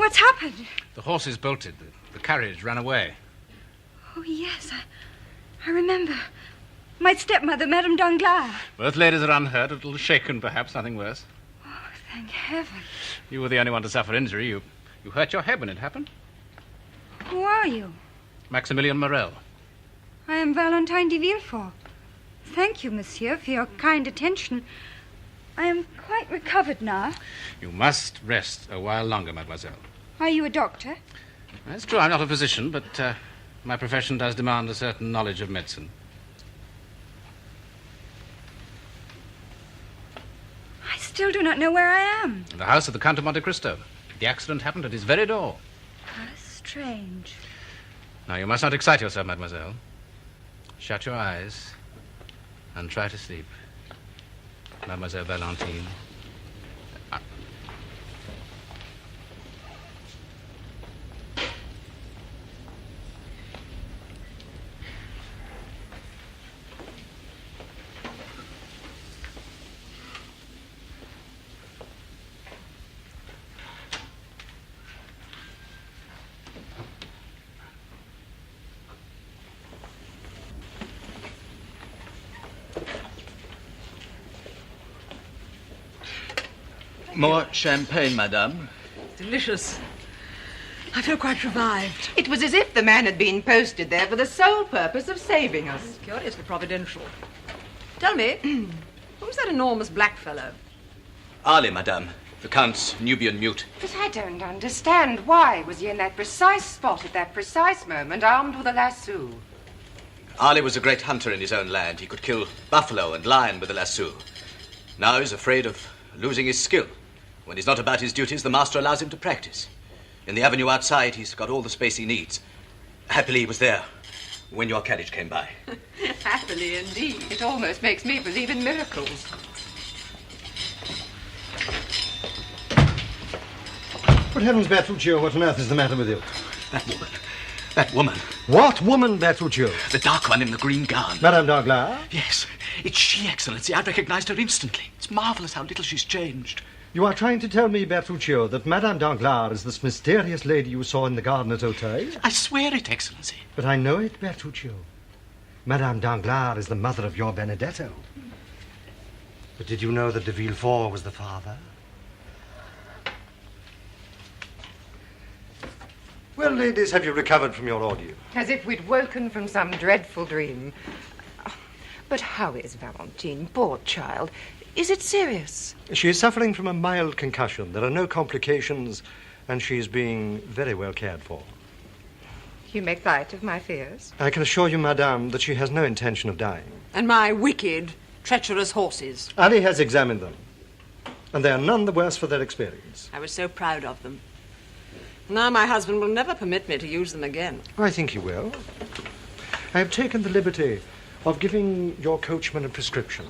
What's happened? The horses bolted. The carriage ran away. Oh, yes, I remember. My stepmother, Madame Danglars. Both ladies are unhurt, a little shaken perhaps, nothing worse. Oh, thank heaven. You were the only one to suffer injury. You hurt your head when it happened. Who are you? Maximilian Morel. I am Valentine de Villefort. Thank you, monsieur, for your kind attention. I am quite recovered now. You must rest a while longer, mademoiselle. Are you a doctor? It's true, I'm not a physician, but my profession does demand a certain knowledge of medicine. I still do not know where I am. In the house of the Count of Monte Cristo. The accident happened at his very door. How strange. Now, you must not excite yourself, mademoiselle. Shut your eyes and try to sleep. Mademoiselle Valentine. More champagne, madame. Delicious. I feel quite revived. It was as if the man had been posted there for the sole purpose of saving us. Curiously providential. Tell me, who's that enormous black fellow? Ali, madame. The Count's Nubian mute. But I don't understand. Why was he in that precise spot at that precise moment, armed with a lasso? Ali was a great hunter in his own land. He could kill buffalo and lion with a lasso. Now he's afraid of losing his skill. When he's not about his duties, the master allows him to practice. In the avenue outside, he's got all the space he needs. Happily, he was there when your carriage came by. Happily, indeed. It almost makes me believe in miracles. Good heavens, Bertuccio, what on earth is the matter with you? That woman. That woman. What woman, Bertuccio? The dark one in the green gown. Madame Danglars? Yes, it's she, Excellency. I recognized her instantly. It's marvelous how little she's changed. You are trying to tell me, Bertuccio, that Madame Danglars is this mysterious lady you saw in the garden at Auteuil? I swear it, Excellency. But I know it, Bertuccio. Madame Danglars is the mother of your Benedetto. But did you know that de Villefort was the father? Well, ladies, have you recovered from your ordeal? As if we'd woken from some dreadful dream. But how is Valentine? Poor child. Is it serious? She is suffering from a mild concussion. There are no complications, and she is being very well cared for. You make light of my fears. I can assure you, madame, that she has no intention of dying. And my wicked, treacherous horses. Ali has examined them, and they are none the worse for their experience. I was so proud of them. Now my husband will never permit me to use them again. I think he will. I have taken the liberty of giving your coachman a prescription.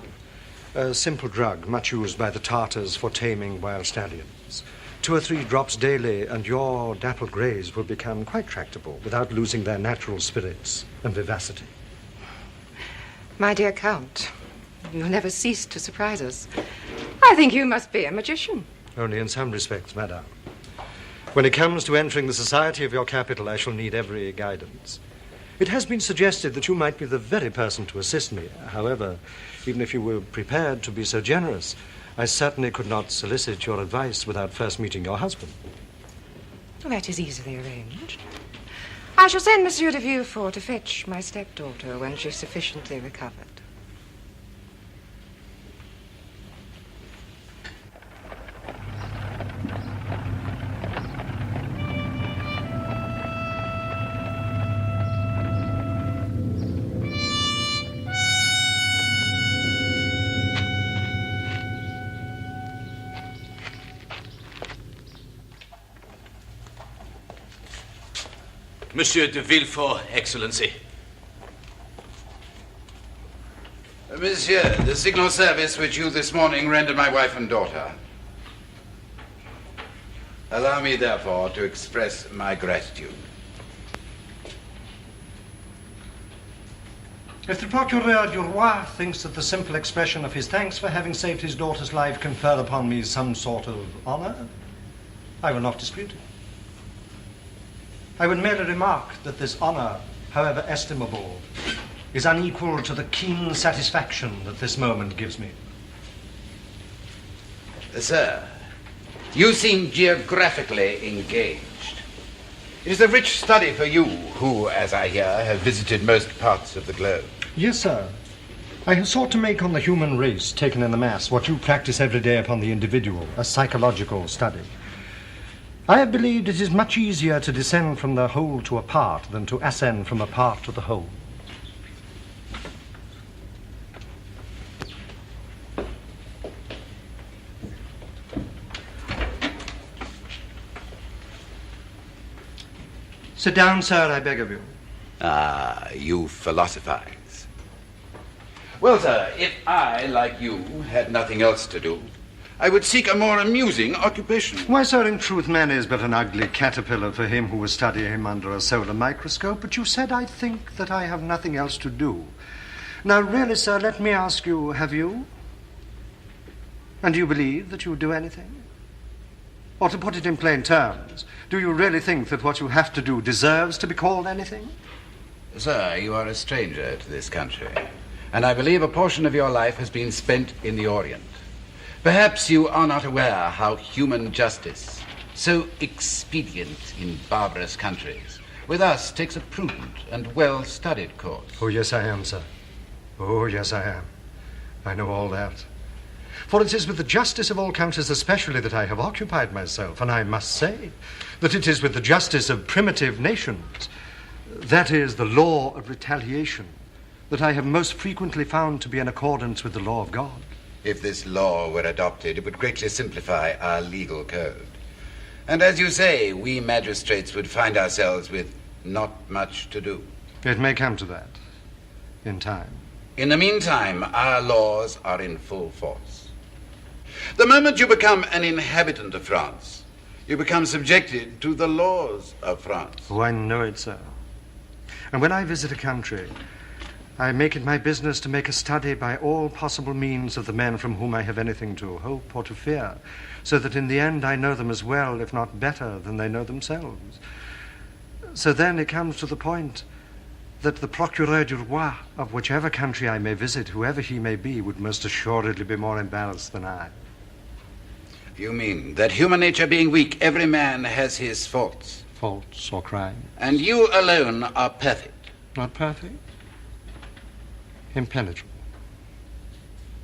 A simple drug, much used by the Tartars for taming wild stallions. 2 or 3 drops daily, and your dappled greys will become quite tractable without losing their natural spirits and vivacity. My dear Count, you'll never cease to surprise us. I think you must be a magician. Only in some respects, madame. When it comes to entering the society of your capital, I shall need every guidance. It has been suggested that you might be the very person to assist me. However, even if you were prepared to be so generous, I certainly could not solicit your advice without first meeting your husband. Well, that is easily arranged. I shall send Monsieur de Villefort to fetch my stepdaughter when she's sufficiently recovered. Monsieur de Villefort, Excellency. Monsieur, the signal service which you this morning rendered my wife and daughter. Allow me, therefore, to express my gratitude. If the Procureur du Roi thinks that the simple expression of his thanks for having saved his daughter's life confer upon me some sort of honor, I will not dispute it. I would merely remark that this honor, however estimable, is unequal to the keen satisfaction that this moment gives me. Sir, you seem geographically engaged. It is a rich study for you, who, as I hear, have visited most parts of the globe. Yes, sir. I have sought to make on the human race, taken in the mass, what you practice every day upon the individual, a psychological study. I have believed it is much easier to descend from the whole to a part than to ascend from a part to the whole. Sit down, sir, I beg of you. Ah, you philosophize. Well, sir, if I, like you, had nothing else to do, I would seek a more amusing occupation. Why, sir, in truth, man is but an ugly caterpillar for him who will study him under a solar microscope. But you said, I think, that I have nothing else to do. Now, really, sir, let me ask you, have you? And do you believe that you would do anything? Or to put it in plain terms, do you really think that what you have to do deserves to be called anything? Sir, you are a stranger to this country, and I believe a portion of your life has been spent in the Orient. Perhaps you are not aware how human justice, so expedient in barbarous countries, with us takes a prudent and well-studied course. Oh, yes, I am, sir. Oh, yes, I am. I know all that. For it is with the justice of all countries especially that I have occupied myself, and I must say that it is with the justice of primitive nations, that is, the law of retaliation, that I have most frequently found to be in accordance with the law of God. If this law were adopted, it would greatly simplify our legal code. And as you say, we magistrates would find ourselves with not much to do. It may come to that in time. In the meantime, our laws are in full force. The moment you become an inhabitant of France, you become subjected to the laws of France. Oh, I know it, sir. And when I visit a country, I make it my business to make a study by all possible means of the men from whom I have anything to hope or to fear, so that in the end I know them as well, if not better, than they know themselves. So then it comes to the point that the procureur du roi of whichever country I may visit, whoever he may be, would most assuredly be more embarrassed than I. You mean that human nature being weak, every man has his faults? Faults or crime? And you alone are perfect. Not perfect? Impenetrable.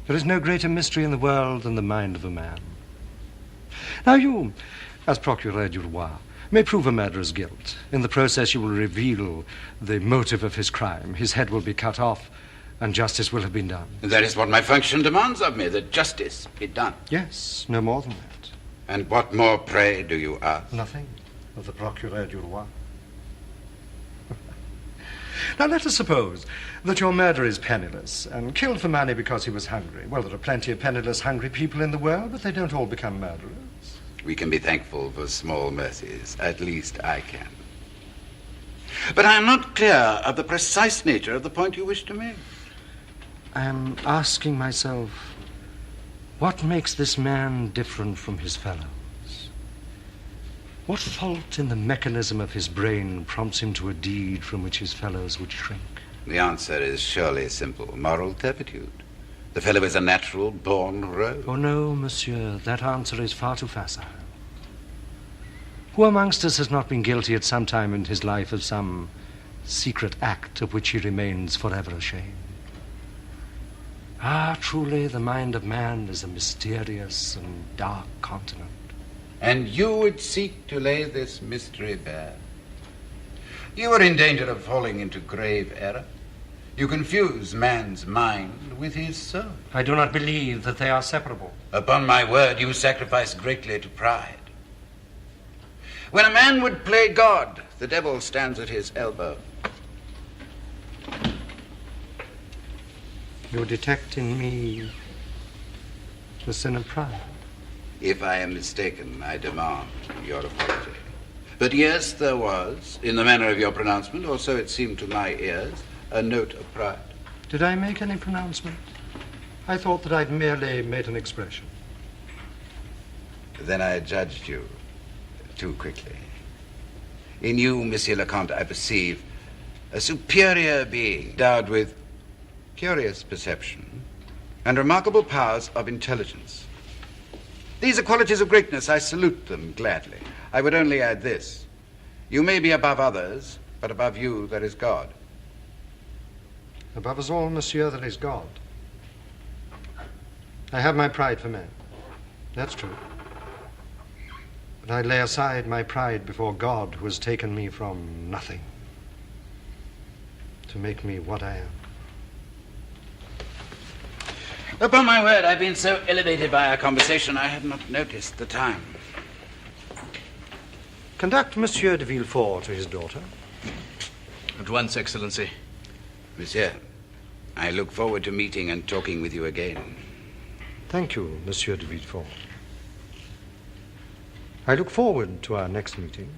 There is no greater mystery in the world than the mind of a man. Now you, as procureur du roi, may prove a murderer's guilt. In the process you will reveal the motive of his crime. His head will be cut off, and justice will have been done. That is what my function demands of me, that justice be done. Yes, no more than that. And what more, pray, do you ask? Nothing of the procureur du roi. Now let us suppose that your murderer is penniless and killed for money because he was hungry. Well, there are plenty of penniless, hungry people in the world, but they don't all become murderers. We can be thankful for small mercies. At least I can. But I am not clear of the precise nature of the point you wish to make. I am asking myself, what makes this man different from his fellows? What fault in the mechanism of his brain prompts him to a deed from which his fellows would shrink? The answer is surely simple. Moral turpitude. The fellow is a natural born rogue. Oh, no, monsieur. That answer is far too facile. Who amongst us has not been guilty at some time in his life of some secret act of which he remains forever ashamed? Ah, truly, the mind of man is a mysterious and dark continent. And you would seek to lay this mystery bare. You are in danger of falling into grave error. You confuse man's mind with his soul. I do not believe that they are separable. Upon my word, you sacrifice greatly to pride. When a man would play God, the devil stands at his elbow. You detect in me the sin of pride. If I am mistaken, I demand your apology. But yes, there was, in the manner of your pronouncement, or so it seemed to my ears, a note of pride. Did I make any pronouncement? I thought that I'd merely made an expression. Then I judged you too quickly. In you, Monsieur le Comte, I perceive a superior being endowed with curious perception and remarkable powers of intelligence. These are qualities of greatness. I salute them gladly. I would only add this. You may be above others, but above you there is God. Above us all, monsieur, there is God. I have my pride for men. That's true. But I lay aside my pride before God, who has taken me from nothing to make me what I am. Upon my word, I've been so elevated by our conversation, I had not noticed the time. Conduct Monsieur de Villefort to his daughter. At once, Excellency. Monsieur, I look forward to meeting and talking with you again. Thank you, Monsieur de Villefort. I look forward to our next meeting.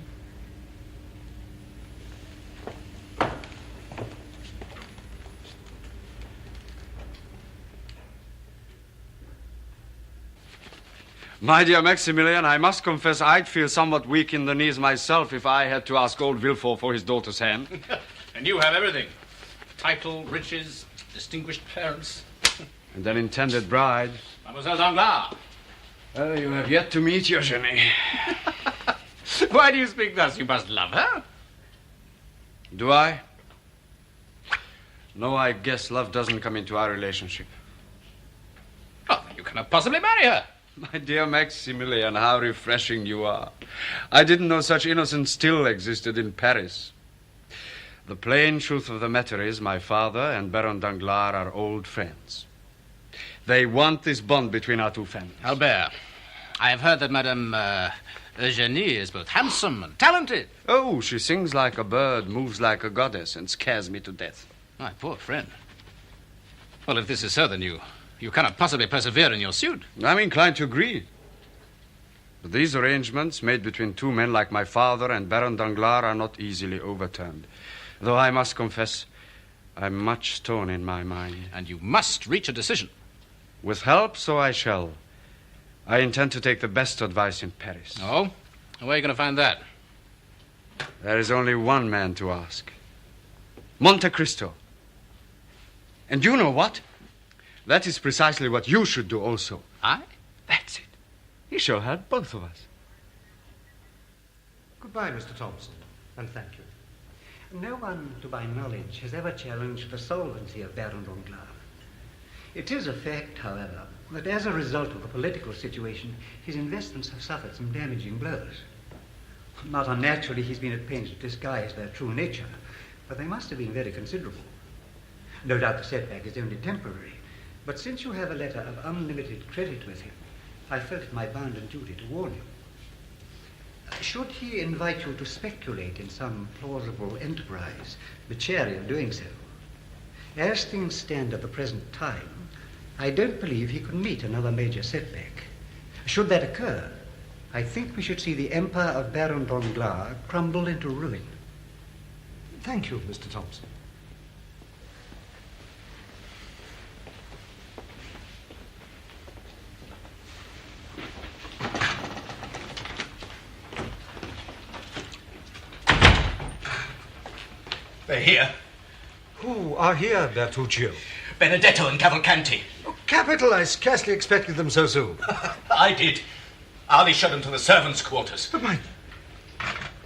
My dear Maximilian, I must confess I'd feel somewhat weak in the knees myself if I had to ask old Villefort for his daughter's hand. And you have everything. Title, riches, distinguished parents. And an intended bride. Mademoiselle Danglars. You have yet to meet Eugenie. Why do you speak thus? You must love her. Do I? No, I guess love doesn't come into our relationship. Oh, then you cannot possibly marry her. My dear Maximilian, how refreshing you are. I didn't know such innocence still existed in Paris. The plain truth of the matter is my father and Baron Danglars are old friends. They want this bond between our two families. Albert, I have heard that Madame Eugenie is both handsome and talented. Oh, she sings like a bird, moves like a goddess, and scares me to death. My poor friend. Well, if this is so, then you cannot possibly persevere in your suit. I'm inclined to agree. But these arrangements made between two men like my father and Baron Danglars are not easily overturned. Though I must confess, I'm much stone in my mind. And you must reach a decision. With help, so I shall. I intend to take the best advice in Paris. Oh? Where are you going to find that? There is only one man to ask. Monte Cristo. And you know what? That is precisely what you should do also. I? That's it. He shall help both of us. Goodbye, Mr. Thompson, and thank you. No one, to my knowledge, has ever challenged the solvency of Baron Danglars. It is a fact, however, that as a result of the political situation, his investments have suffered some damaging blows. Not unnaturally, he's been at pains to disguise their true nature, but they must have been very considerable. No doubt the setback is only temporary, but since you have a letter of unlimited credit with him, I felt it my bounden duty to warn you. Should he invite you to speculate in some plausible enterprise, be chary of doing so. As things stand at the present time, I don't believe he could meet another major setback. Should that occur, I think we should see the empire of Baron Danglars crumble into ruin. Thank you, Mr. Thompson. They're here. Who are here, Bertuccio? Benedetto and Cavalcanti. Oh, capital. I scarcely expected them so soon. I did. Ali showed them to the servants' quarters. But my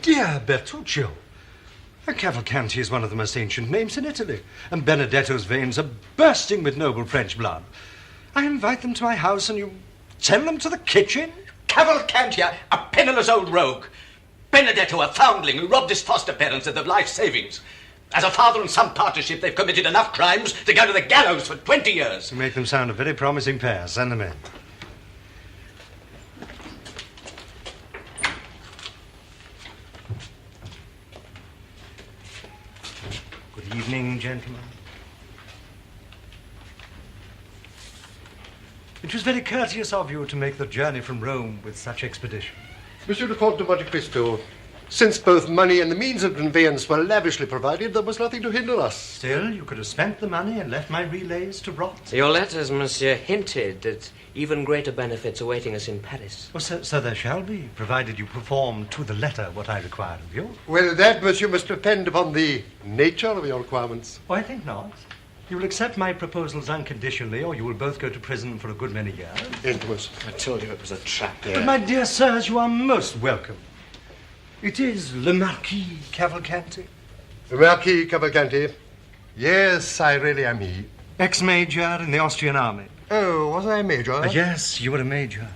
dear Bertuccio, Cavalcanti is one of the most ancient names in Italy, and Benedetto's veins are bursting with noble French blood. I invite them to my house, and you send them to the kitchen? Cavalcanti, a penniless old rogue. Benedetto, a foundling who robbed his foster parents of their life savings. As a father and son partnership, they've committed enough crimes to go to the gallows for 20 years. You make them sound a very promising pair. Send them in. Good evening, gentlemen. It was very courteous of you to make the journey from Rome with such expedition. Monsieur le Comte de Monte Cristo, Since both money and the means of conveyance were lavishly provided, there was nothing to hinder us. Still, you could have spent the money and left my relays to rot. Your letters, monsieur, hinted at even greater benefits awaiting us in Paris. Well, so there shall be, provided you perform to the letter what I require of you. Well, that, monsieur, must depend upon the nature of your requirements. Oh, I think not. You will accept my proposals unconditionally, or you will both go to prison for a good many years. Infamous. I told you it was a trap. But, my dear sirs, you are most welcome. It is Le Marquis Cavalcanti. The Marquis Cavalcanti. Yes, I really am he. Ex-major in the Austrian army. Oh, was I a major? Yes, you were a major.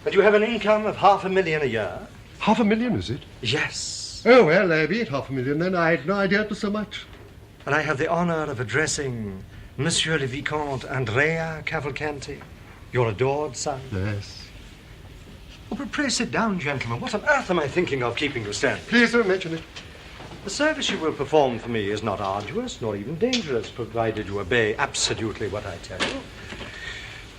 And you have an income of $500,000 a year? $500,000, is it? Yes. Oh, well, be it $500,000 then. I had no idea it was so much. And I have the honor of addressing Monsieur le Vicomte Andrea Cavalcanti, your adored son. Yes. Oh, but pray sit down, gentlemen. What on earth am I thinking of keeping you standing? Please don't mention it. The service you will perform for me is not arduous, nor even dangerous, provided you obey absolutely what I tell you.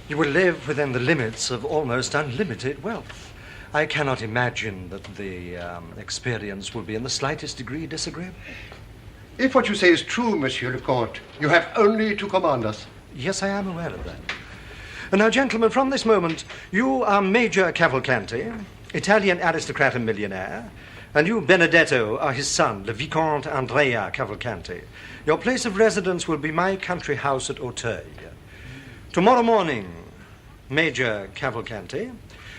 You will live within the limits of almost unlimited wealth. I cannot imagine that the experience will be in the slightest degree disagreeable. If what you say is true, Monsieur le Comte, you have only to command us. Yes, I am aware of that. And now, gentlemen, from this moment, you are Major Cavalcanti, Italian aristocrat and millionaire, and you, Benedetto, are his son, the Vicomte Andrea Cavalcanti. Your place of residence will be my country house at Auteuil. Tomorrow morning, Major Cavalcanti,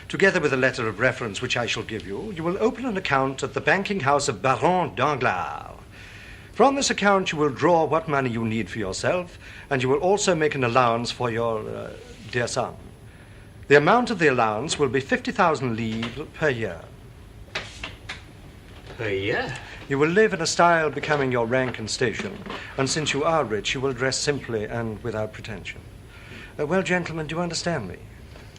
together with a letter of reference which I shall give you, you will open an account at the banking house of Baron Danglars. From this account, you will draw what money you need for yourself, and you will also make an allowance for your dear son. The amount of the allowance will be 50,000 livres per year. Per year? You will live in a style becoming your rank and station, and since you are rich, you will dress simply and without pretension. Well, gentlemen, do you understand me?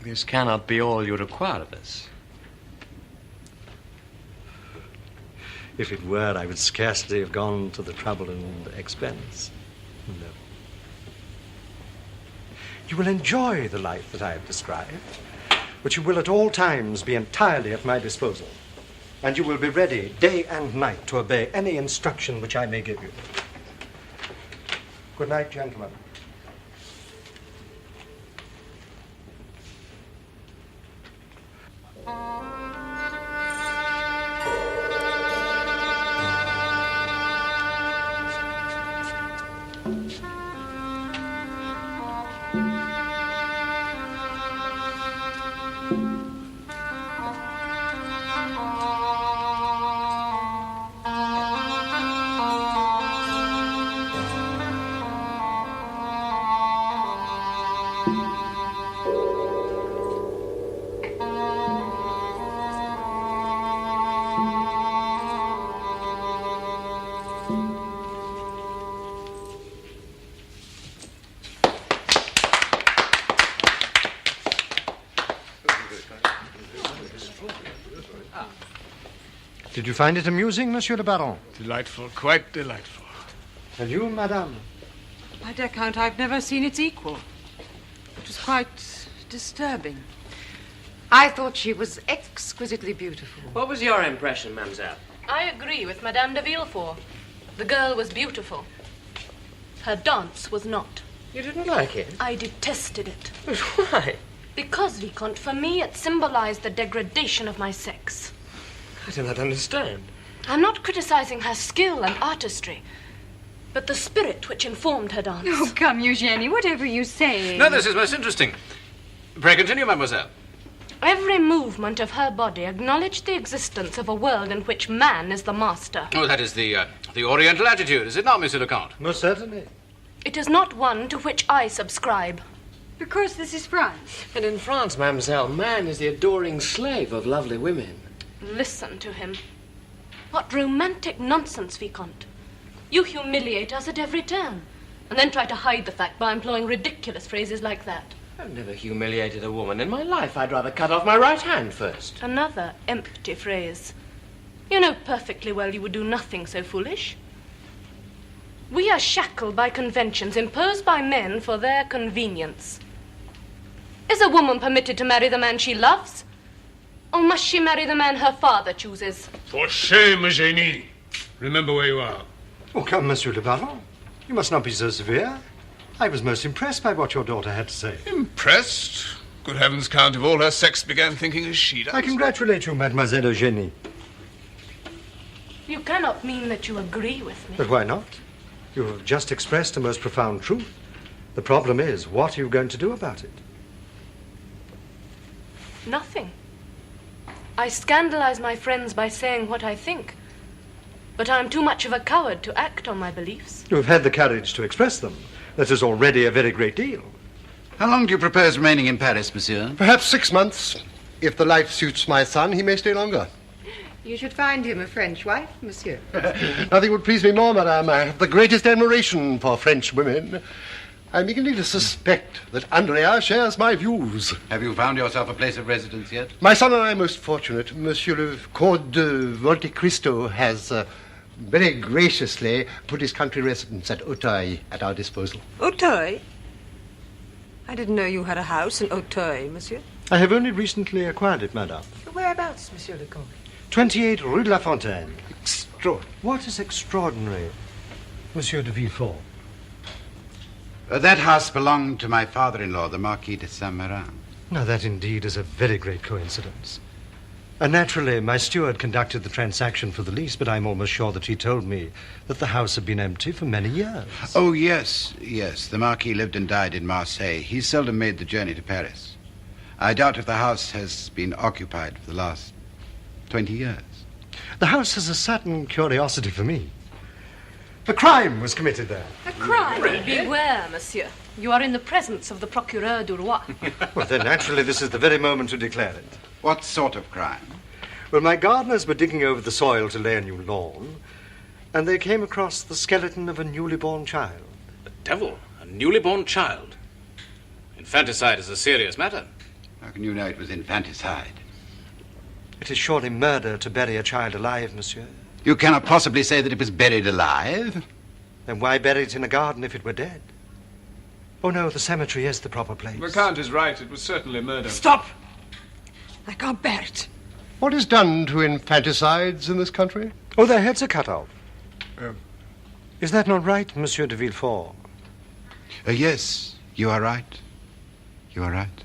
This cannot be all you require of us. If it were, I would scarcely have gone to the trouble and expense. No. You will enjoy the life that I have described, but you will at all times be entirely at my disposal, and you will be ready day and night to obey any instruction which I may give you. Good night, gentlemen. Did you find it amusing, Monsieur le Baron? Delightful, quite delightful. And you, madame? By dear Count, I've never seen its equal. It was quite disturbing. I thought she was exquisitely beautiful. What was your impression, mademoiselle? I agree with Madame de Villefort. The girl was beautiful. Her dance was not. You didn't like it? I detested it. Why? Because, Vicomte, for me it symbolized the degradation of my sex. I do not understand. I'm not criticizing her skill and artistry, but the spirit which informed her dance. Oh, come, Eugenie, whatever you say. No, this is most interesting. Pray continue, mademoiselle. Every movement of her body acknowledged the existence of a world in which man is the master. Oh, that is the Oriental attitude, is it not, Monsieur le Comte? Most certainly. It is not one to which I subscribe. Because this is France. And in France, mademoiselle, man is the adoring slave of lovely women. Listen to him. What romantic nonsense, Vicomte. You humiliate us at every turn, and then try to hide the fact by employing ridiculous phrases like that. I've never humiliated a woman in my life. I'd rather cut off my right hand first. Another empty phrase. You know perfectly well you would do nothing so foolish. We are shackled by conventions imposed by men for their convenience. Is a woman permitted to marry the man she loves? Or must she marry the man her father chooses? For shame, Eugenie. Remember where you are. Oh, come, Monsieur le Baron. You must not be so severe. I was most impressed by what your daughter had to say. Impressed? Good heavens, Count, if all her sex began thinking as she does. I congratulate you, Mademoiselle Eugenie. You cannot mean that you agree with me. But why not? You have just expressed a most profound truth. The problem is, what are you going to do about it? Nothing. I scandalize my friends by saying what I think. But I'm too much of a coward to act on my beliefs. You have had the courage to express them. That is already a very great deal. How long do you propose remaining in Paris, monsieur? Perhaps 6 months. If the life suits my son, he may stay longer. You should find him a French wife, monsieur. Nothing would please me more, madame. I have the greatest admiration for French women. I'm beginning to suspect that Andrea shares my views. Have you found yourself a place of residence yet? My son and I are most fortunate. Monsieur le Conde Monte Cristo has very graciously put his country residence at Auteuil at our disposal. Auteuil? I didn't know you had a house in Auteuil, monsieur. I have only recently acquired it, madame. Whereabouts, monsieur le Comte? 28 Rue de la Fontaine. What is extraordinary, Monsieur de Villefort? That house belonged to my father-in-law, the Marquis de Saint-Méran. Now, that indeed is a very great coincidence. Naturally, my steward conducted the transaction for the lease, but I'm almost sure that he told me that the house had been empty for many years. Oh, yes. The Marquis lived and died in Marseille. He seldom made the journey to Paris. I doubt if the house has been occupied for the last 20 years. The house has a certain curiosity for me. A crime was committed there. A crime? Beware, monsieur. You are in the presence of the Procureur du Roi. Well, then, naturally, this is the very moment to declare it. What sort of crime? Well, my gardeners were digging over the soil to lay a new lawn, and they came across the skeleton of a newly born child. The devil? A newly born child? Infanticide is a serious matter. How can you know it was infanticide? It is surely murder to bury a child alive, monsieur. You cannot possibly say that it was buried alive. Then why bury it in a garden if it were dead? Oh, no, the cemetery is the proper place. The Count is right. It was certainly murder. Stop! I can't bear it. What is done to infanticides in this country? Oh, their heads are cut off. Is that not right, Monsieur de Villefort? Yes, you are right. You are right.